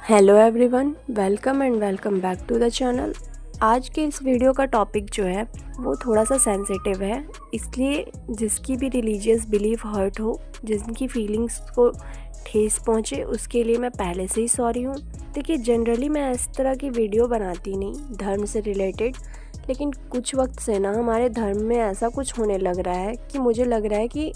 Hello everyone, welcome and welcome back to the channel. आज के इस वीडियो का टॉपिक जो है वो थोड़ा सा सेंसिटिव है, इसलिए जिसकी भी रिलीजियस बिलीफ हर्ट हो, जिनकी फीलिंग्स को ठेस पहुँचे, उसके लिए मैं पहले से ही सॉरी हूँ। देखिए, जनरली मैं इस तरह की वीडियो बनाती नहीं धर्म से रिलेटेड, लेकिन कुछ वक्त से ना हमारे धर्म में ऐसा कुछ होने लग रहा है कि मुझे लग रहा है कि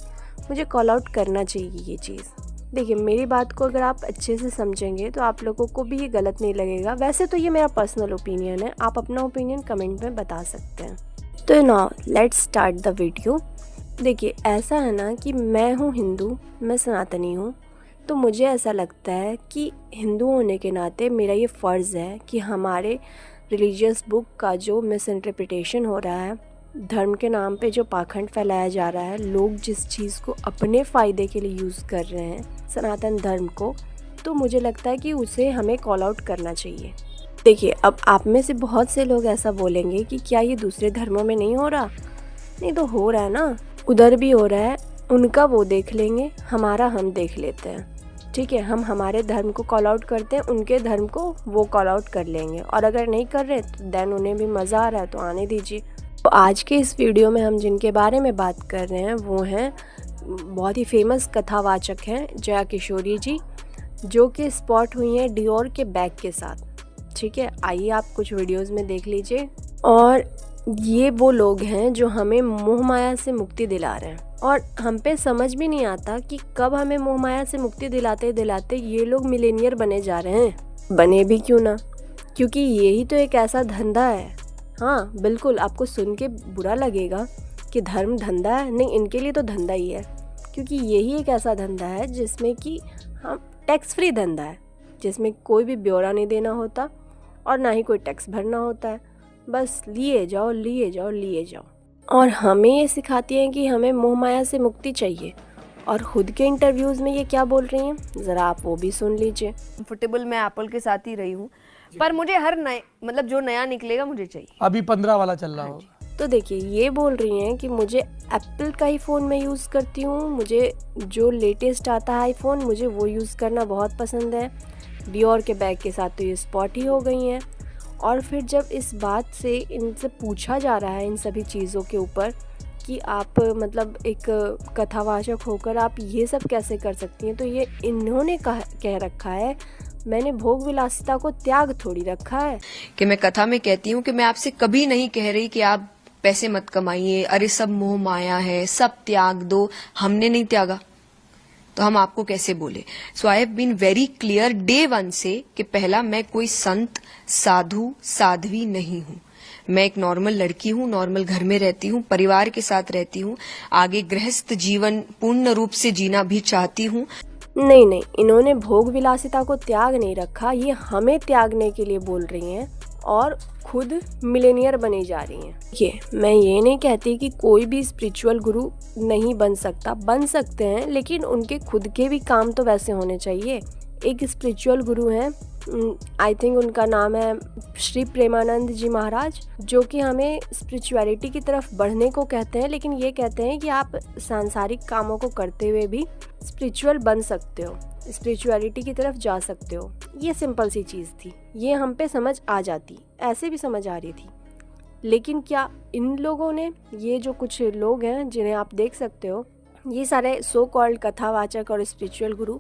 मुझे कॉल आउट करना चाहिए ये चीज़। देखिए, मेरी बात को अगर आप अच्छे से समझेंगे तो आप लोगों को भी ये गलत नहीं लगेगा। वैसे तो ये मेरा पर्सनल ओपिनियन है, आप अपना ओपिनियन कमेंट में बता सकते हैं। तो now let's start the video. देखिए, ऐसा है ना कि मैं हूँ हिंदू, मैं सनातनी हूँ, तो मुझे ऐसा लगता है कि हिंदू होने के नाते मेरा ये फ़र्ज़ है कि हमारे रिलीजियस बुक का जो मिस इंटरप्रिटेशन हो रहा है, धर्म के नाम पे जो पाखंड फैलाया जा रहा है, लोग जिस चीज़ को अपने फ़ायदे के लिए यूज़ कर रहे हैं सनातन धर्म को, तो मुझे लगता है कि उसे हमें कॉल आउट करना चाहिए। देखिए, अब आप में से बहुत से लोग ऐसा बोलेंगे कि क्या ये दूसरे धर्मों में नहीं हो रहा? नहीं तो हो रहा है ना, उधर भी हो रहा है। उनका वो देख लेंगे, हमारा हम देख लेते हैं। ठीक है, हम हमारे धर्म को कॉल आउट करते हैं, उनके धर्म को वो कॉल आउट कर लेंगे, और अगर नहीं कर रहे तो देन उन्हें भी मज़ा आ रहा है तो आने दीजिए। तो आज के इस वीडियो में हम जिनके बारे में बात कर रहे हैं वो हैं बहुत ही फेमस कथावाचक हैं जया किशोरी जी, जो कि स्पॉट हुई हैं डियोर के बैग के साथ। ठीक है, आइए आप कुछ वीडियोस में देख लीजिए। और ये वो लोग हैं जो हमें मोह माया से मुक्ति दिला रहे हैं, और हम पे समझ भी नहीं आता कि कब हमें मोह माया से मुक्ति दिलाते दिलाते ये लोग मिलेनियर बने जा रहे हैं। बने भी क्यों ना, क्योंकि यही तो एक ऐसा धंधा है। हाँ बिल्कुल, आपको सुन के बुरा लगेगा कि धर्म धंधा है, नहीं, इनके लिए तो धंधा ही है, क्योंकि यही एक ऐसा धंधा है जिसमें कि हम टैक्स फ्री धंधा है, जिसमें कोई भी ब्यौरा नहीं देना होता और ना ही कोई टैक्स भरना होता है। बस लिए जाओ लिए जाओ लिए जाओ। और हमें ये सिखाती हैं कि हमें मोह माया से मुक्ति चाहिए, और खुद के इंटरव्यूज़ में ये क्या बोल रही हैं ज़रा आप वो भी सुन लीजिए। कंफर्टेबल मैं एप्पल के साथ ही रही हूँ, पर मुझे हर नए मतलब जो नया निकलेगा मुझे चाहिए। अभी 15 वाला चल रहा होगा। तो देखिए, ये बोल रही हैं कि मुझे एप्पल का ही फ़ोन मैं यूज़ करती हूँ, मुझे जो लेटेस्ट आता है आईफोन मुझे वो यूज़ करना बहुत पसंद है। डियोर के बैग के साथ तो ये स्पॉट ही हो गई हैं। और फिर जब इस बात से इनसे पूछा जा रहा है इन सभी चीज़ों के ऊपर कि आप मतलब एक कथावाचक होकर आप ये सब कैसे कर सकती हैं, तो ये इन्होंने कह रखा है, मैंने भोग विलासिता को त्याग थोड़ी रखा है। कि मैं कथा में कहती हूँ कि मैं आपसे कभी नहीं कह रही कि आप पैसे मत कमाइए, अरे सब मोह माया है, सब त्याग दो। हमने नहीं त्यागा तो हम आपको कैसे बोले। So I have been very clear day one से कि पहला, मैं कोई संत साधु साध्वी नहीं हूँ। मैं एक नॉर्मल लड़की हूँ, नॉर्मल घर में रहती हूँ, परिवार के साथ रहती हूँ, आगे गृहस्थ जीवन पूर्ण रूप से जीना भी चाहती हूँ। नहीं, इन्होंने भोग विलासिता को त्याग नहीं रखा, ये हमें त्यागने के लिए बोल रही हैं और खुद मिलेनियर बनी जा रही हैं। देखिए, मैं ये नहीं कहती कि कोई भी स्पिरिचुअल गुरु नहीं बन सकता, बन सकते हैं, लेकिन उनके खुद के भी काम तो वैसे होने चाहिए। एक स्पिरिचुअल गुरु हैं, आई थिंक उनका नाम है श्री प्रेमानंद जी महाराज, जो कि हमें स्पिरिचुअलिटी की तरफ बढ़ने को कहते हैं, लेकिन ये कहते हैं कि आप सांसारिक कामों को करते हुए भी स्पिरिचुअल बन सकते हो, स्पिरिचुअलिटी की तरफ जा सकते हो। ये सिंपल सी चीज़ थी, ये हम पे समझ आ जाती, ऐसे भी समझ आ रही थी। लेकिन क्या इन लोगों ने, ये जो कुछ लोग हैं जिन्हें आप देख सकते हो, ये सारे सो कॉल्ड कथावाचक और स्पिरिचुअल गुरु,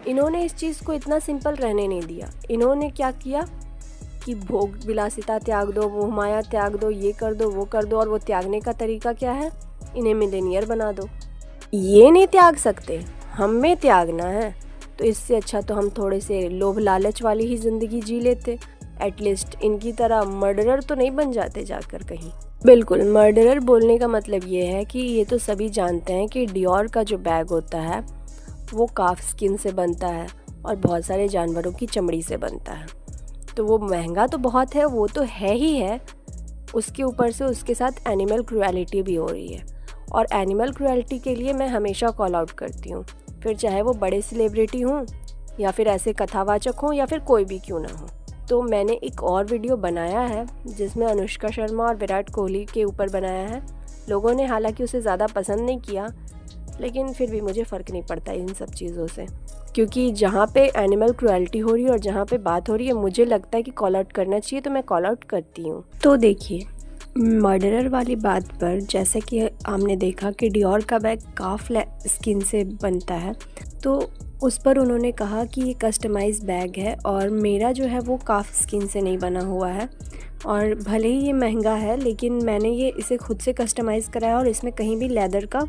इन्होंने इस चीज़ को इतना सिंपल रहने नहीं दिया। इन्होंने क्या किया कि भोग विलासिता त्याग दो, मोह माया त्याग दो, ये कर दो वो कर दो, और वो त्यागने का तरीका क्या है, इन्हें मिलेनियर बना दो। ये नहीं त्याग सकते, हमें त्यागना है, तो इससे अच्छा तो हम थोड़े से लोभ लालच वाली ही ज़िंदगी जी लेते। एटलीस्ट इनकी तरह मर्डरर तो नहीं बन जाते जाकर कहीं। बिल्कुल, मर्डरर बोलने का मतलब ये है कि ये तो सभी जानते हैं कि डियोर का जो बैग होता है वो काफ स्किन से बनता है और बहुत सारे जानवरों की चमड़ी से बनता है, तो वो महंगा तो बहुत है, वो तो है ही है, उसके ऊपर से उसके साथ एनिमल क्रुएलिटी भी हो रही है। और एनिमल क्रुएलिटी के लिए मैं हमेशा कॉल आउट करती हूँ, फिर चाहे वो बड़े सेलिब्रिटी हों या फिर ऐसे कथावाचक हों या फिर कोई भी क्यों ना हो। तो मैंने एक और वीडियो बनाया है जिसमें अनुष्का शर्मा और विराट कोहली के ऊपर बनाया है। लोगों ने हालांकि उसे ज़्यादा पसंद नहीं किया, लेकिन फिर भी मुझे फ़र्क नहीं पड़ता इन सब चीज़ों से, क्योंकि जहाँ पे एनिमल क्रुएल्टी हो रही है और जहाँ पे बात हो रही है मुझे लगता है कि कॉल आउट करना चाहिए, तो मैं कॉल आउट करती हूँ। तो देखिए, मर्डरर वाली बात पर जैसे कि हमने देखा कि डियोर का बैग काफ स्किन से बनता है, तो उस पर उन्होंने कहा कि ये कस्टमाइज़ बैग है और मेरा जो है वो काफ स्किन से नहीं बना हुआ है, और भले ही ये महंगा है लेकिन मैंने ये इसे खुद से कस्टमाइज़ कराया और इसमें कहीं भी लेदर का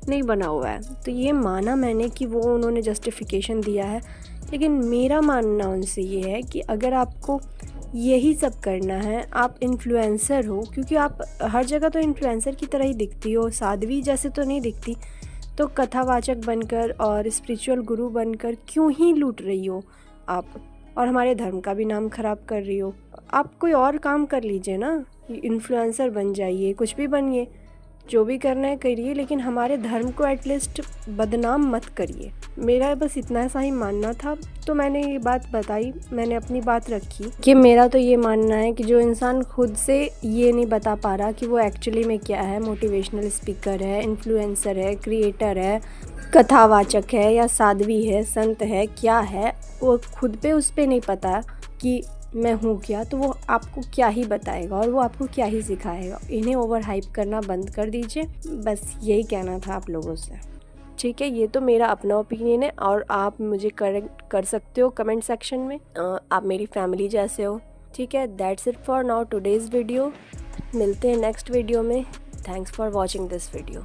नहीं बना हुआ है। तो ये माना मैंने कि वो उन्होंने जस्टिफिकेशन दिया है, लेकिन मेरा मानना उनसे ये है कि अगर आपको यही सब करना है, आप इन्फ्लुएंसर हो, क्योंकि आप हर जगह तो इन्फ्लुएंसर की तरह ही दिखती हो, साध्वी जैसे तो नहीं दिखती, तो कथावाचक बनकर और स्पिरिचुअल गुरु बनकर क्यों ही लूट रही हो आप, और हमारे धर्म का भी नाम ख़राब कर रही हो। आप कोई और काम कर लीजिए ना, इन्फ्लुएंसर बन जाइए, कुछ भी बनिए, जो भी करना है करिए, लेकिन हमारे धर्म को एटलीस्ट बदनाम मत करिए। मेरा बस इतना सा ही मानना था, तो मैंने ये बात बताई, मैंने अपनी बात रखी कि मेरा तो ये मानना है कि जो इंसान खुद से ये नहीं बता पा रहा कि वो एक्चुअली में क्या है, मोटिवेशनल स्पीकर है, इन्फ्लुएंसर है, क्रिएटर है, कथावाचक है या साध्वी है, संत है, क्या है, वो खुद पे उस पर नहीं पता कि मैं हूँ क्या, तो वो आपको क्या ही बताएगा और वो आपको क्या ही सिखाएगा। इन्हें ओवर हाइप करना बंद कर दीजिए, बस यही कहना था आप लोगों से। ठीक है, ये तो मेरा अपना ओपिनियन है और आप मुझे करेक्ट कर सकते हो कमेंट सेक्शन में, आप मेरी फैमिली जैसे हो। ठीक है, that's it for now today's video. मिलते हैं नेक्स्ट वीडियो में। Thanks for watching this video.